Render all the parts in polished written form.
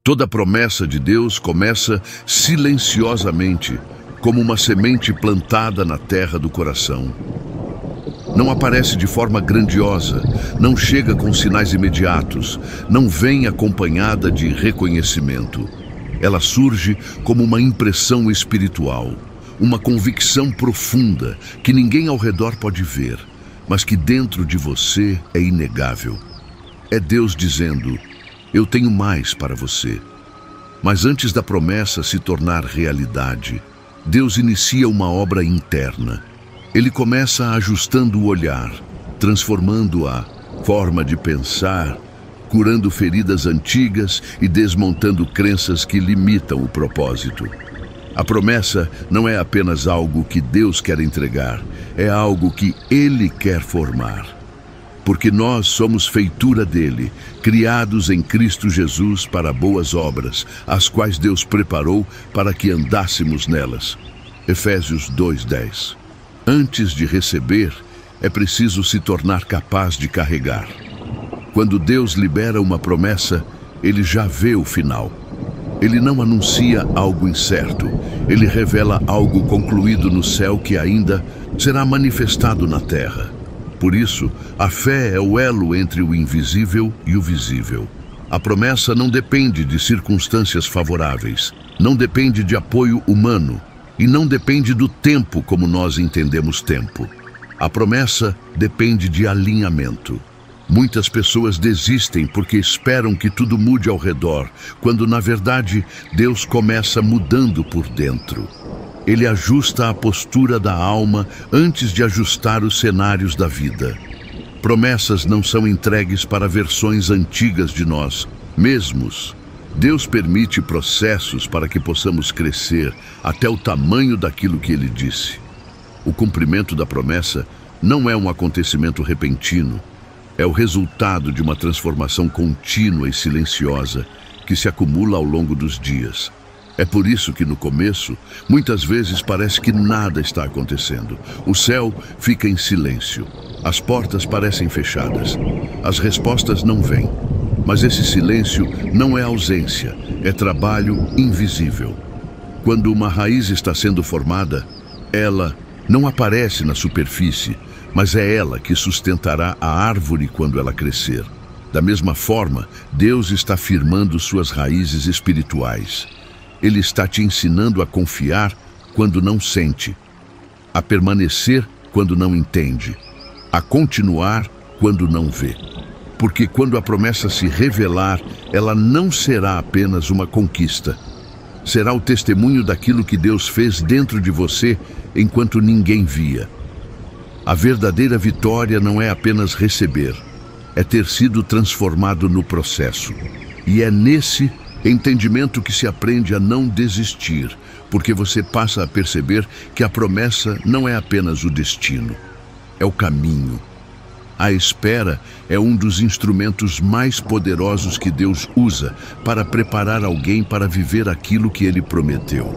Toda promessa de Deus começa silenciosamente, como uma semente plantada na terra do coração. Não aparece de forma grandiosa, não chega com sinais imediatos, não vem acompanhada de reconhecimento. Ela surge como uma impressão espiritual, uma convicção profunda que ninguém ao redor pode ver, mas que dentro de você é inegável. É Deus dizendo: eu tenho mais para você. Mas antes da promessa se tornar realidade, Deus inicia uma obra interna. Ele começa ajustando o olhar, transformando a forma de pensar, curando feridas antigas e desmontando crenças que limitam o propósito. A promessa não é apenas algo que Deus quer entregar, é algo que Ele quer formar. Porque nós somos feitura dele, criados em Cristo Jesus para boas obras, as quais Deus preparou para que andássemos nelas. Efésios 2:10. Antes de receber, é preciso se tornar capaz de carregar. Quando Deus libera uma promessa, Ele já vê o final. Ele não anuncia algo incerto, Ele revela algo concluído no céu que ainda será manifestado na terra. Por isso, a fé é o elo entre o invisível e o visível. A promessa não depende de circunstâncias favoráveis, não depende de apoio humano e não depende do tempo como nós entendemos tempo. A promessa depende de alinhamento. Muitas pessoas desistem porque esperam que tudo mude ao redor, quando na verdade Deus começa mudando por dentro. Ele ajusta a postura da alma antes de ajustar os cenários da vida. Promessas não são entregues para versões antigas de nós mesmos. Deus permite processos para que possamos crescer até o tamanho daquilo que Ele disse. O cumprimento da promessa não é um acontecimento repentino, é o resultado de uma transformação contínua e silenciosa que se acumula ao longo dos dias. É por isso que no começo, muitas vezes parece que nada está acontecendo. O céu fica em silêncio, as portas parecem fechadas, as respostas não vêm. Mas esse silêncio não é ausência, é trabalho invisível. Quando uma raiz está sendo formada, ela não aparece na superfície, mas é ela que sustentará a árvore quando ela crescer. Da mesma forma, Deus está firmando suas raízes espirituais. Ele está te ensinando a confiar quando não sente, a permanecer quando não entende, a continuar quando não vê. Porque quando a promessa se revelar, ela não será apenas uma conquista. Será o testemunho daquilo que Deus fez dentro de você enquanto ninguém via. A verdadeira vitória não é apenas receber, é ter sido transformado no processo. E é nesse entendimento que se aprende a não desistir, porque você passa a perceber que a promessa não é apenas o destino, é o caminho. A espera é um dos instrumentos mais poderosos que Deus usa para preparar alguém para viver aquilo que Ele prometeu.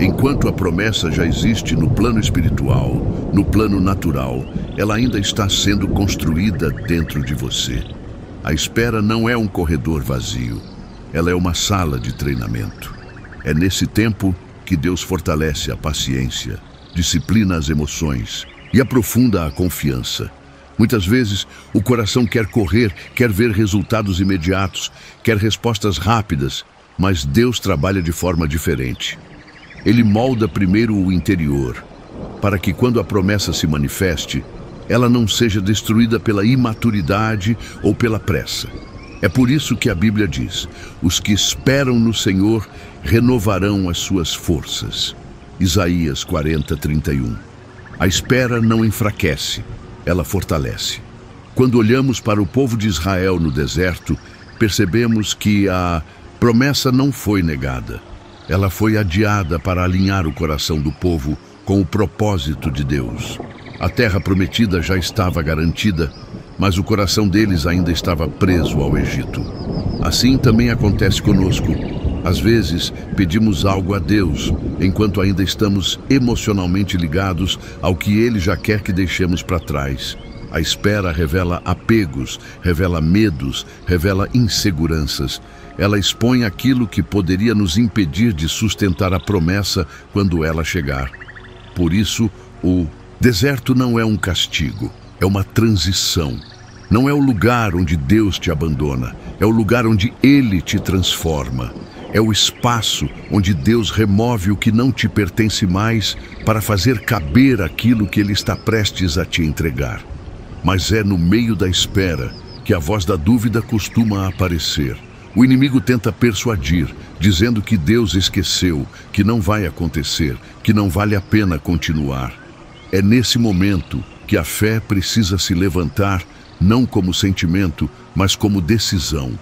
Enquanto a promessa já existe no plano espiritual, no plano natural, ela ainda está sendo construída dentro de você. A espera não é um corredor vazio. Ela é uma sala de treinamento. É nesse tempo que Deus fortalece a paciência, disciplina as emoções e aprofunda a confiança. Muitas vezes, o coração quer correr, quer ver resultados imediatos, quer respostas rápidas, mas Deus trabalha de forma diferente. Ele molda primeiro o interior, para que quando a promessa se manifeste, ela não seja destruída pela imaturidade ou pela pressa. É por isso que a Bíblia diz: os que esperam no Senhor renovarão as suas forças. Isaías 40:31. A espera não enfraquece, ela fortalece. Quando olhamos para o povo de Israel no deserto, percebemos que a promessa não foi negada. Ela foi adiada para alinhar o coração do povo com o propósito de Deus. A terra prometida já estava garantida, mas o coração deles ainda estava preso ao Egito. Assim também acontece conosco. Às vezes, pedimos algo a Deus, enquanto ainda estamos emocionalmente ligados ao que Ele já quer que deixemos para trás. A espera revela apegos, revela medos, revela inseguranças. ela expõe aquilo que poderia nos impedir de sustentar a promessa quando ela chegar. Por isso, o deserto não é um castigo, é uma transição. Não é o lugar onde Deus te abandona, é o lugar onde Ele te transforma. É o espaço onde Deus remove o que não te pertence mais para fazer caber aquilo que Ele está prestes a te entregar. Mas é no meio da espera que a voz da dúvida costuma aparecer. O inimigo tenta persuadir, dizendo que Deus esqueceu, que não vai acontecer, que não vale a pena continuar. É nesse momento que a fé precisa se levantar, não como sentimento, mas como decisão.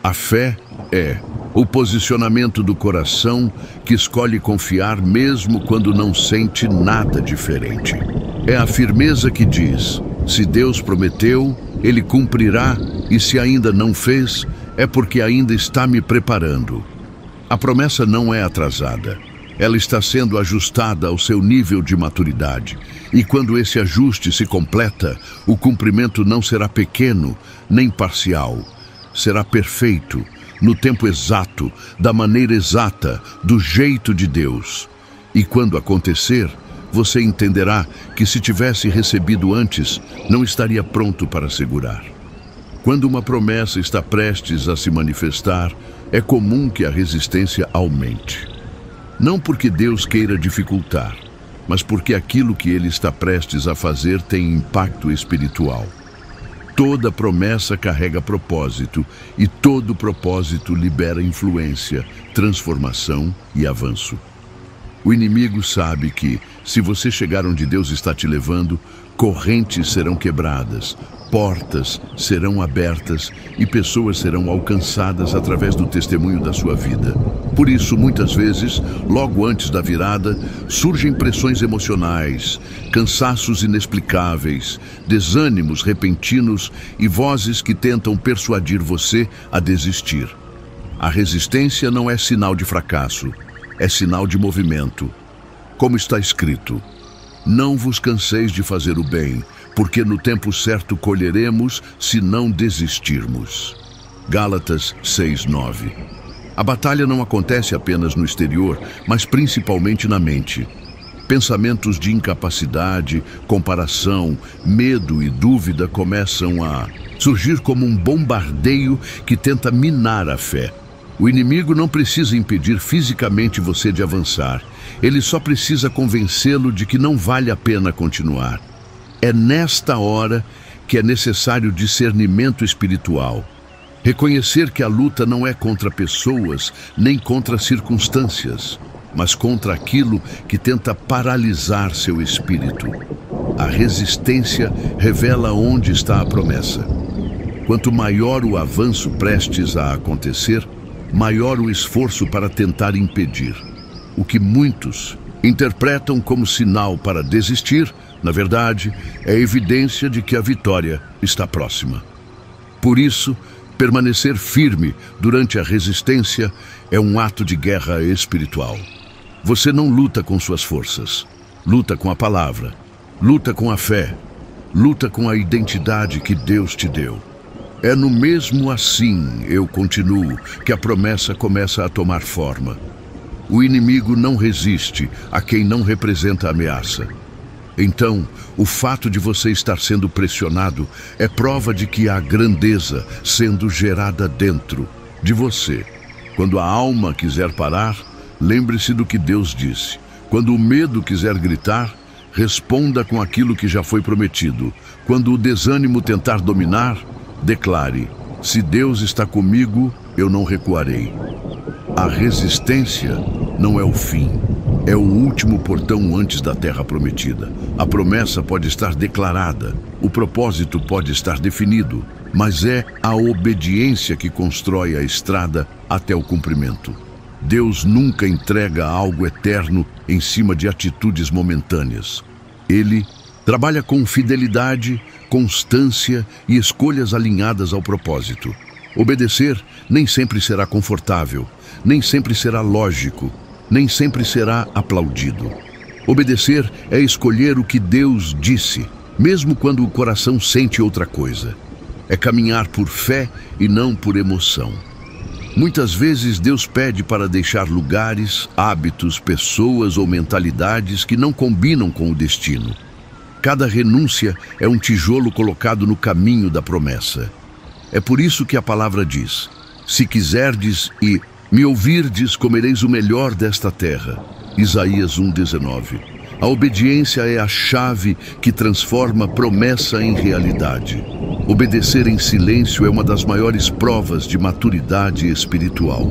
A fé é o posicionamento do coração que escolhe confiar mesmo quando não sente nada diferente. É a firmeza que diz: se Deus prometeu, Ele cumprirá, e se ainda não fez, é porque ainda está me preparando. A promessa não é atrasada. Ela está sendo ajustada ao seu nível de maturidade. E quando esse ajuste se completa, o cumprimento não será pequeno nem parcial. Será perfeito, no tempo exato, da maneira exata, do jeito de Deus. E quando acontecer, você entenderá que se tivesse recebido antes, não estaria pronto para segurar. Quando uma promessa está prestes a se manifestar, é comum que a resistência aumente. Não porque Deus queira dificultar, mas porque aquilo que Ele está prestes a fazer tem impacto espiritual. Toda promessa carrega propósito, e todo propósito libera influência, transformação e avanço. O inimigo sabe que, se você chegar onde Deus está te levando, correntes serão quebradas, portas serão abertas e pessoas serão alcançadas através do testemunho da sua vida. Por isso, muitas vezes, logo antes da virada, surgem pressões emocionais, cansaços inexplicáveis, desânimos repentinos e vozes que tentam persuadir você a desistir. A resistência não é sinal de fracasso, é sinal de movimento. Como está escrito: não vos canseis de fazer o bem, porque no tempo certo colheremos se não desistirmos. Gálatas 6:9. A batalha não acontece apenas no exterior, mas principalmente na mente. Pensamentos de incapacidade, comparação, medo e dúvida começam a surgir como um bombardeio que tenta minar a fé. O inimigo não precisa impedir fisicamente você de avançar. Ele só precisa convencê-lo de que não vale a pena continuar. É nesta hora que é necessário discernimento espiritual. Reconhecer que a luta não é contra pessoas, nem contra circunstâncias, mas contra aquilo que tenta paralisar seu espírito. A resistência revela onde está a promessa. Quanto maior o avanço prestes a acontecer, maior o esforço para tentar impedir. O que muitos interpretam como sinal para desistir, na verdade, é evidência de que a vitória está próxima. Por isso, permanecer firme durante a resistência é um ato de guerra espiritual. Você não luta com suas forças, luta com a palavra, luta com a fé, luta com a identidade que Deus te deu. É no mesmo assim, eu continuo, que a promessa começa a tomar forma. O inimigo não resiste a quem não representa ameaça. Então, o fato de você estar sendo pressionado é prova de que há grandeza sendo gerada dentro de você. Quando a alma quiser parar, lembre-se do que Deus disse. Quando o medo quiser gritar, responda com aquilo que já foi prometido. Quando o desânimo tentar dominar, declare: se Deus está comigo, eu não recuarei. A resistência não é o fim, é o último portão antes da terra prometida. A promessa pode estar declarada, o propósito pode estar definido, mas é a obediência que constrói a estrada até o cumprimento. Deus nunca entrega algo eterno em cima de atitudes momentâneas. Ele trabalha com fidelidade, constância e escolhas alinhadas ao propósito. Obedecer nem sempre será confortável, nem sempre será lógico, nem sempre será aplaudido. Obedecer é escolher o que Deus disse, mesmo quando o coração sente outra coisa. É caminhar por fé e não por emoção. Muitas vezes Deus pede para deixar lugares, hábitos, pessoas ou mentalidades que não combinam com o destino. Cada renúncia é um tijolo colocado no caminho da promessa. É por isso que a palavra diz: se quiserdes e me ouvirdes, comereis o melhor desta terra. Isaías 1:19. A obediência é a chave que transforma promessa em realidade. Obedecer em silêncio é uma das maiores provas de maturidade espiritual.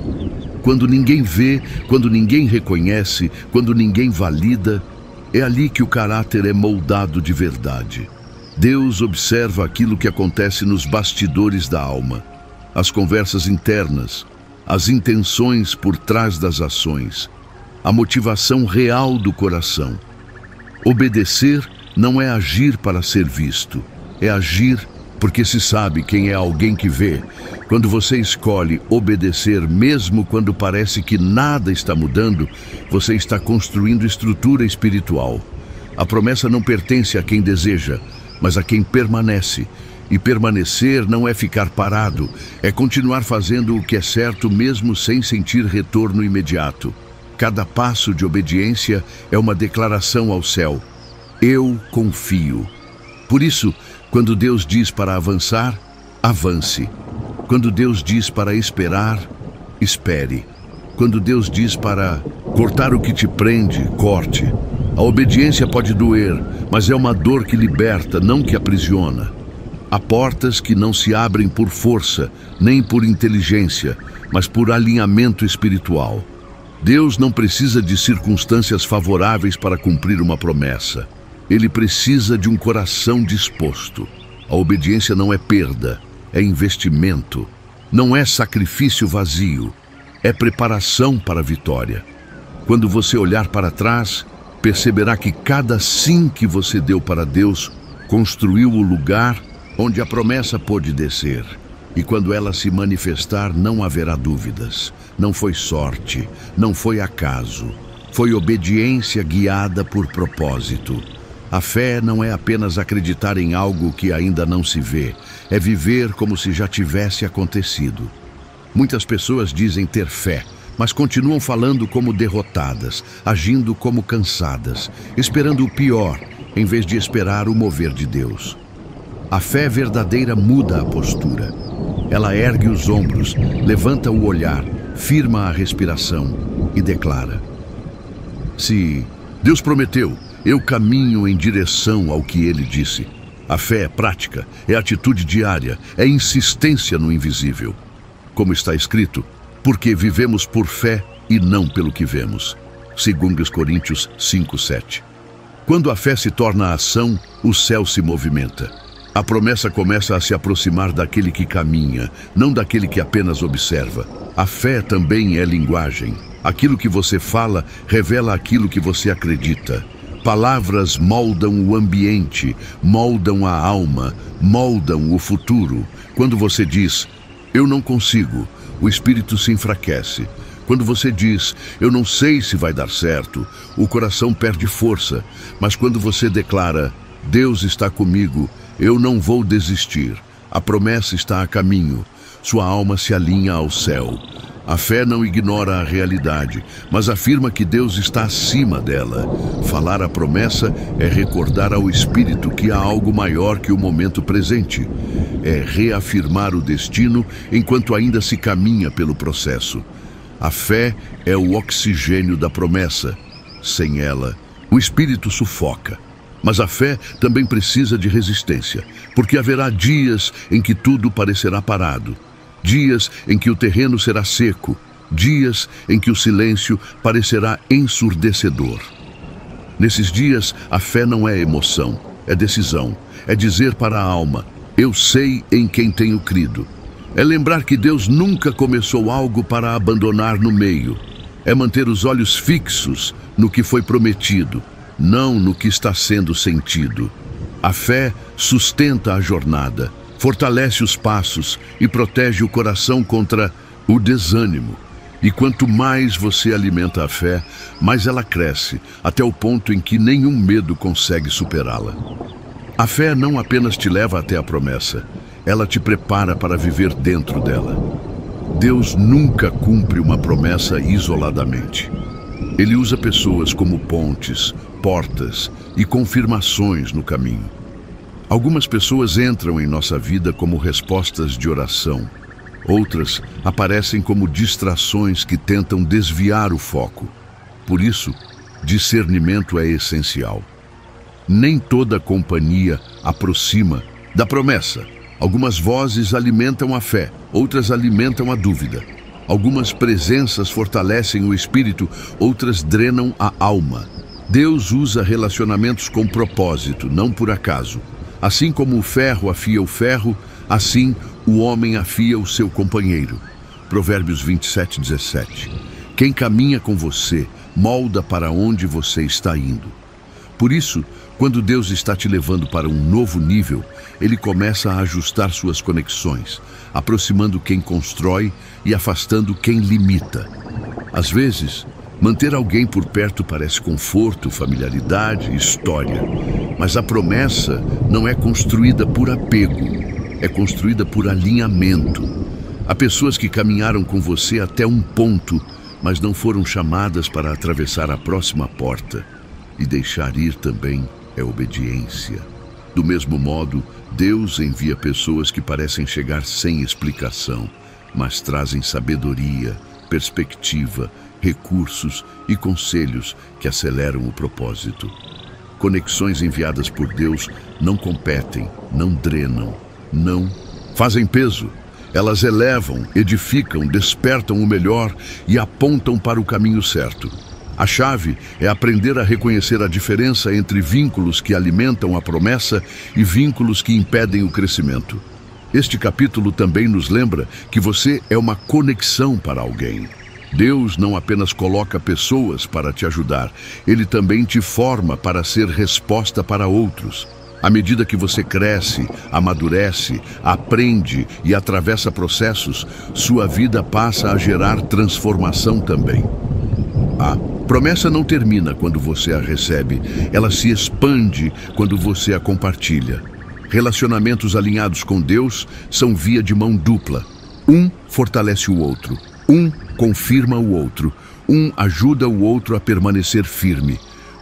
Quando ninguém vê, quando ninguém reconhece, quando ninguém valida, é ali que o caráter é moldado de verdade. Deus observa aquilo que acontece nos bastidores da alma, as conversas internas, as intenções por trás das ações, a motivação real do coração. Obedecer não é agir para ser visto, é agir porque se sabe quem é alguém que vê. Quando você escolhe obedecer mesmo quando parece que nada está mudando, você está construindo estrutura espiritual. A promessa não pertence a quem deseja, mas a quem permanece. E permanecer não é ficar parado, é continuar fazendo o que é certo mesmo sem sentir retorno imediato. Cada passo de obediência é uma declaração ao céu: eu confio. Por isso, quando Deus diz para avançar, avance. Quando Deus diz para esperar, espere. Quando Deus diz para cortar o que te prende, corte. A obediência pode doer, mas é uma dor que liberta, não que aprisiona. Há portas que não se abrem por força, nem por inteligência, mas por alinhamento espiritual. Deus não precisa de circunstâncias favoráveis para cumprir uma promessa. Ele precisa de um coração disposto. A obediência não é perda, é investimento. Não é sacrifício vazio, é preparação para a vitória. Quando você olhar para trás, perceberá que cada sim que você deu para Deus construiu o lugar onde a promessa pôde descer. E quando ela se manifestar, não haverá dúvidas. Não foi sorte, não foi acaso. Foi obediência guiada por propósito. A fé não é apenas acreditar em algo que ainda não se vê, é viver como se já tivesse acontecido. Muitas pessoas dizem ter fé, mas continuam falando como derrotadas, agindo como cansadas, esperando o pior, em vez de esperar o mover de Deus. A fé verdadeira muda a postura. Ela ergue os ombros, levanta o olhar, firma a respiração e declara: se Deus prometeu, eu caminho em direção ao que Ele disse. A fé é prática, é atitude diária, é insistência no invisível. Como está escrito, porque vivemos por fé e não pelo que vemos. 2 Coríntios 5:7. Quando a fé se torna ação, o céu se movimenta. A promessa começa a se aproximar daquele que caminha, não daquele que apenas observa. A fé também é linguagem. Aquilo que você fala revela aquilo que você acredita. Palavras moldam o ambiente, moldam a alma, moldam o futuro. Quando você diz, eu não consigo, o espírito se enfraquece. Quando você diz, eu não sei se vai dar certo, o coração perde força. Mas quando você declara, Deus está comigo, eu não vou desistir, a promessa está a caminho, sua alma se alinha ao céu. A fé não ignora a realidade, mas afirma que Deus está acima dela. Falar a promessa é recordar ao espírito que há algo maior que o momento presente. É reafirmar o destino enquanto ainda se caminha pelo processo. A fé é o oxigênio da promessa. Sem ela, o espírito sufoca. Mas a fé também precisa de resistência, porque haverá dias em que tudo parecerá parado, dias em que o terreno será seco, dias em que o silêncio parecerá ensurdecedor. Nesses dias, a fé não é emoção, é decisão, é dizer para a alma, eu sei em quem tenho crido. É lembrar que Deus nunca começou algo para abandonar no meio. É manter os olhos fixos no que foi prometido, não no que está sendo sentido. A fé sustenta a jornada, fortalece os passos e protege o coração contra o desânimo. E quanto mais você alimenta a fé, mais ela cresce, até o ponto em que nenhum medo consegue superá-la. A fé não apenas te leva até a promessa, ela te prepara para viver dentro dela. Deus nunca cumpre uma promessa isoladamente. Ele usa pessoas como pontes, portas e confirmações no caminho. Algumas pessoas entram em nossa vida como respostas de oração. Outras aparecem como distrações que tentam desviar o foco. Por isso, discernimento é essencial. Nem toda companhia aproxima da promessa. Algumas vozes alimentam a fé, outras alimentam a dúvida. Algumas presenças fortalecem o espírito, outras drenam a alma. Deus usa relacionamentos com propósito, não por acaso. Assim como o ferro afia o ferro, assim o homem afia o seu companheiro. Provérbios 27:17. Quem caminha com você, molda para onde você está indo. Por isso, quando Deus está te levando para um novo nível, Ele começa a ajustar suas conexões, aproximando quem constrói e afastando quem limita. Às vezes, manter alguém por perto parece conforto, familiaridade, história. Mas a promessa não é construída por apego, é construída por alinhamento. Há pessoas que caminharam com você até um ponto, mas não foram chamadas para atravessar a próxima porta. E deixar ir também é obediência. Do mesmo modo, Deus envia pessoas que parecem chegar sem explicação, mas trazem sabedoria, perspectiva, recursos e conselhos que aceleram o propósito. Conexões enviadas por Deus não competem, não drenam, não fazem peso. Elas elevam, edificam, despertam o melhor e apontam para o caminho certo. A chave é aprender a reconhecer a diferença entre vínculos que alimentam a promessa e vínculos que impedem o crescimento. Este capítulo também nos lembra que você é uma conexão para alguém. Deus não apenas coloca pessoas para te ajudar, Ele também te forma para ser resposta para outros. À medida que você cresce, amadurece, aprende e atravessa processos, sua vida passa a gerar transformação também. A promessa não termina quando você a recebe, ela se expande quando você a compartilha. Relacionamentos alinhados com Deus são via de mão dupla. Um fortalece o outro, um confirma o outro, um ajuda o outro a permanecer firme.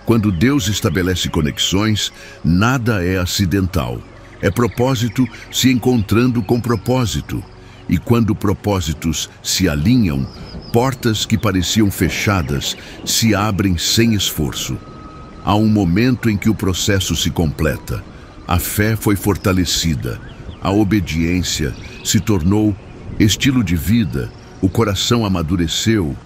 Quando Deus estabelece conexões, nada é acidental. É propósito se encontrando com propósito. E quando propósitos se alinham, portas que pareciam fechadas se abrem sem esforço. Há um momento em que o processo se completa. A fé foi fortalecida, a obediência se tornou estilo de vida, o coração amadureceu,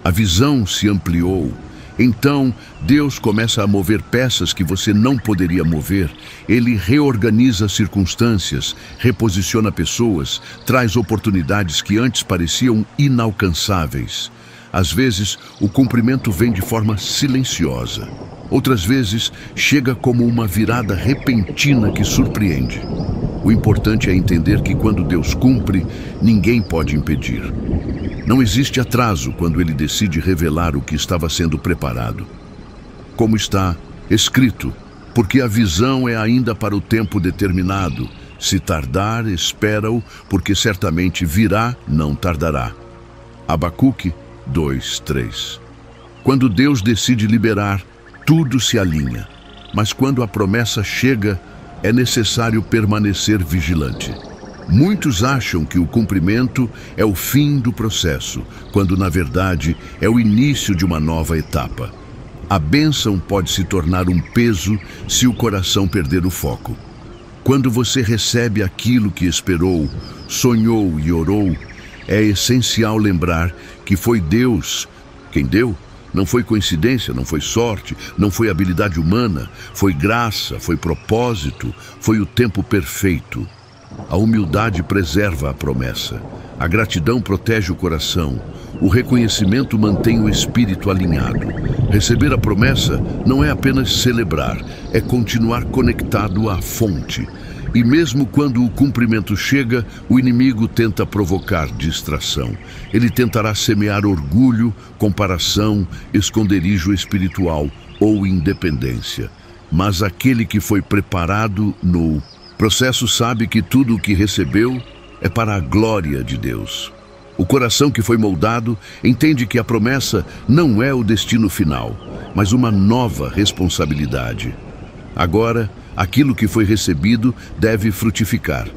a visão se ampliou. Então, Deus começa a mover peças que você não poderia mover. Ele reorganiza circunstâncias, reposiciona pessoas, traz oportunidades que antes pareciam inalcançáveis. Às vezes, o cumprimento vem de forma silenciosa. Outras vezes, chega como uma virada repentina que surpreende. O importante é entender que quando Deus cumpre, ninguém pode impedir. Não existe atraso quando Ele decide revelar o que estava sendo preparado. Como está escrito, porque a visão é ainda para o tempo determinado. Se tardar, espera-o, porque certamente virá, não tardará. Abacuque 2:3. Quando Deus decide liberar, tudo se alinha. Mas quando a promessa chega, é necessário permanecer vigilante. Muitos acham que o cumprimento é o fim do processo, quando na verdade é o início de uma nova etapa. A bênção pode se tornar um peso se o coração perder o foco. Quando você recebe aquilo que esperou, sonhou e orou, é essencial lembrar que foi Deus quem deu. Não foi coincidência, não foi sorte, não foi habilidade humana, foi graça, foi propósito, foi o tempo perfeito. A humildade preserva a promessa, a gratidão protege o coração, o reconhecimento mantém o espírito alinhado. Receber a promessa não é apenas celebrar, é continuar conectado à fonte. E mesmo quando o cumprimento chega, o inimigo tenta provocar distração. Ele tentará semear orgulho, comparação, esconderijo espiritual ou independência. Mas aquele que foi preparado no processo sabe que tudo o que recebeu é para a glória de Deus. O coração que foi moldado entende que a promessa não é o destino final, mas uma nova responsabilidade. Agora, aquilo que foi recebido deve frutificar.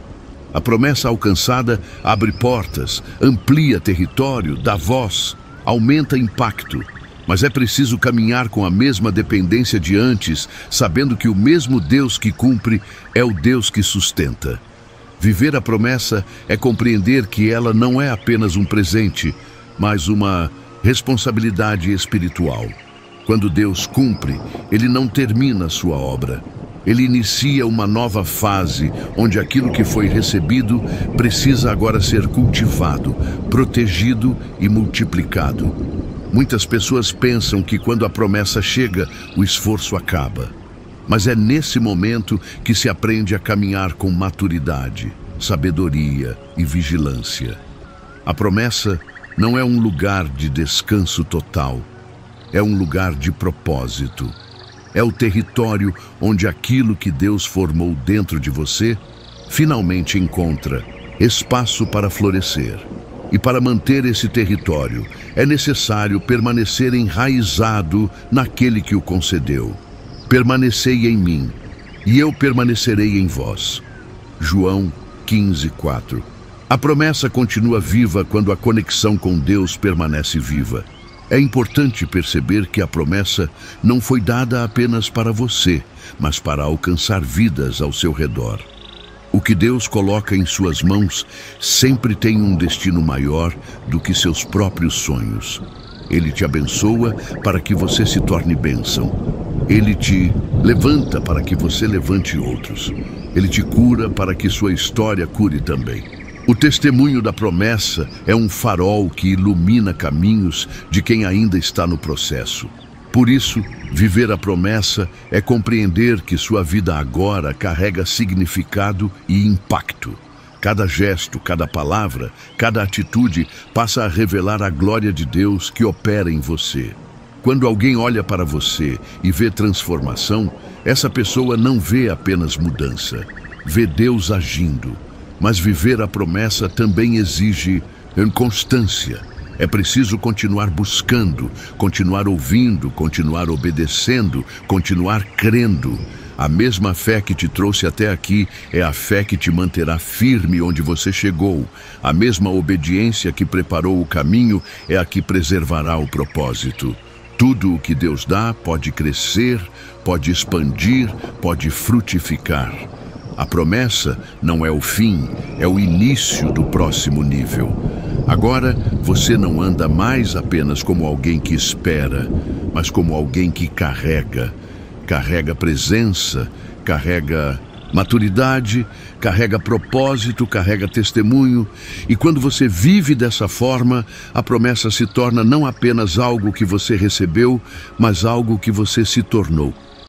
A promessa alcançada abre portas, amplia território, dá voz, aumenta impacto. Mas é preciso caminhar com a mesma dependência de antes, sabendo que o mesmo Deus que cumpre é o Deus que sustenta. Viver a promessa é compreender que ela não é apenas um presente, mas uma responsabilidade espiritual. Quando Deus cumpre, Ele não termina a sua obra. Ele inicia uma nova fase, onde aquilo que foi recebido precisa agora ser cultivado, protegido e multiplicado. Muitas pessoas pensam que quando a promessa chega, o esforço acaba. Mas é nesse momento que se aprende a caminhar com maturidade, sabedoria e vigilância. A promessa não é um lugar de descanso total, é um lugar de propósito. É o território onde aquilo que Deus formou dentro de você finalmente encontra espaço para florescer. E para manter esse território, é necessário permanecer enraizado naquele que o concedeu. Permanecei em mim, e eu permanecerei em vós. João 15:4. A promessa continua viva quando a conexão com Deus permanece viva. É importante perceber que a promessa não foi dada apenas para você, mas para alcançar vidas ao seu redor. O que Deus coloca em suas mãos sempre tem um destino maior do que seus próprios sonhos. Ele te abençoa para que você se torne bênção. Ele te levanta para que você levante outros. Ele te cura para que sua história cure também. O testemunho da promessa é um farol que ilumina caminhos de quem ainda está no processo. Por isso, viver a promessa é compreender que sua vida agora carrega significado e impacto. Cada gesto, cada palavra, cada atitude passa a revelar a glória de Deus que opera em você. Quando alguém olha para você e vê transformação, essa pessoa não vê apenas mudança, vê Deus agindo. Mas viver a promessa também exige constância. É preciso continuar buscando, continuar ouvindo, continuar obedecendo, continuar crendo. A mesma fé que te trouxe até aqui é a fé que te manterá firme onde você chegou. A mesma obediência que preparou o caminho é a que preservará o propósito. Tudo o que Deus dá pode crescer, pode expandir, pode frutificar. A promessa não é o fim, é o início do próximo nível. Agora, você não anda mais apenas como alguém que espera, mas como alguém que carrega. Carrega presença, carrega maturidade, carrega propósito, carrega testemunho. E quando você vive dessa forma, a promessa se torna não apenas algo que você recebeu, mas algo que você se tornou.